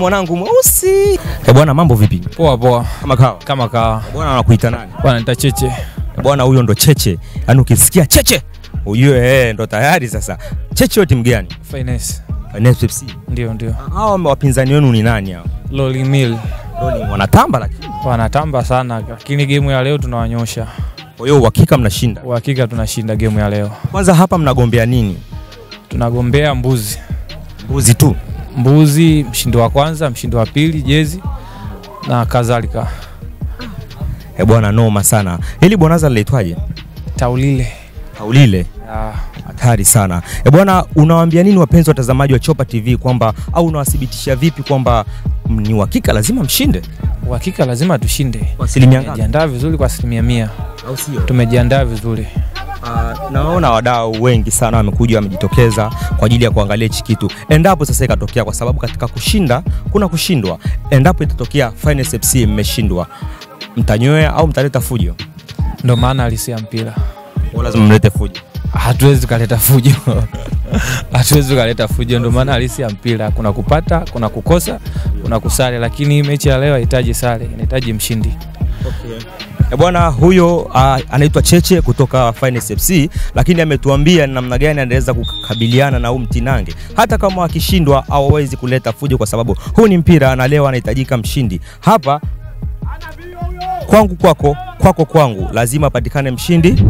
Mwanangu mweusi. Bwana mambo vipi? Poa poa. Kama kawa. Bwana anakuita nani? Bwana nita Cheche. Bwana huyo ndo Cheche. Yaani ukisikia Cheche, ujue ndo tayari sasa. Cheche wa timu gani? Finance. Finance FC. Ndio. Hao wapinzani wenu ni nani hao? Loli Mill. Loli wanatamba lakini. Wanatamba sana lakini game ya leo tunawanyosha. Kwa hiyo uhakika mnashinda? Uhakika tunashinda game ya leo. Kwanza hapa mnagombea nini? Tunagombea mbuzi. Mbuzi tu. Mbuzi, mshindi wa kwanza, mshindi wa pili, jezi na kadhalika. Bwana noma sana. Hili bonanza linaitwaje? Taulile. Taulile. Hatari sana. Bwana unawaambia nini wapenzi watazamaji wa Chopa TV kwamba au unawathibitisha vipi kwamba ni uhakika lazima mshinde? Uhakika lazima tushinde. Kwa asilimia ngapi? Tumejiandaa vizuri kwa 100%. Au sio? Tumejiandaa vizuri. Naona wadau wengi sana wamekuja wamejitokeza kwa ajili ya kuangalia hichi kitu. Endapo sasa ikatokea, kwa sababu katika kushinda kuna kushindwa. Endapo itatokea Finance FC mmeshindwa, mtanyoea au mtaleta fujo? Ndio maana alisia mpira. Lazima mlete fujo. Hatuwezi kuleta fujo. Hatuwezi kuleta fujo, ndio maana alisia mpira. Kuna kupata, kuna kukosa, kuna kusale, lakini mechi ya leo haihitaji sare, inahitaji mshindi. Okay. Bwana huyo anaitwa Cheche kutoka Finance FC, lakini ametuambia namna gani anaweza kukabiliana na mtinange. Hata kama akishindwa hawezi kuleta fujo kwa sababu huu ni mpira na leo anahitajika mshindi. Hapa kwangu kwako, kwako kwangu, lazima patikane mshindi.